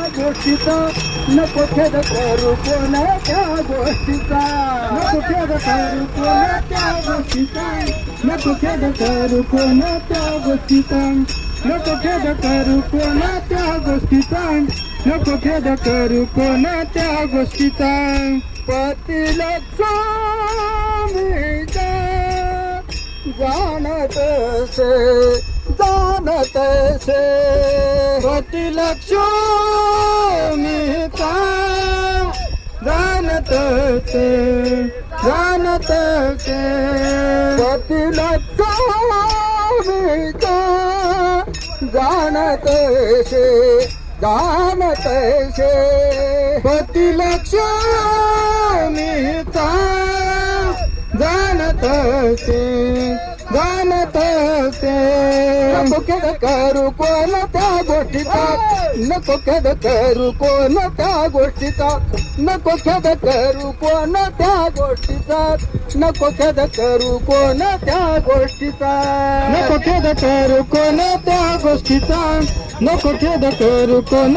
गोष्टीचा नको खेद करू कोणाच्या गोष्टीचा नको खेद करू कोणाच्या गोष्टीचा नको खेद करू कोणाच्या गोष्टीचा नको खेद करू कोणाच्या गोष्टीचा नको खेद करू कोणाच्या गोष्टीचा पतीला स्वामीचा जाणत से जाणत से पतिलक्ष्मीचा जाणत से जाणत से पतिलक्ष्मीचा जाणत से जाणत से पतिलक्ष्मीचा जाणत से जाणत से नको खेद करू कोणत्या गोष्टीचा नको खेद करू कोणत्या गोष्टीचा नको खेद करू कोणत्या गोष्टीचा नको खेद करू कोणत्या गोष्टीचा नको खेद करू कोणत्या गोष्टीचा नको खेद करू कोण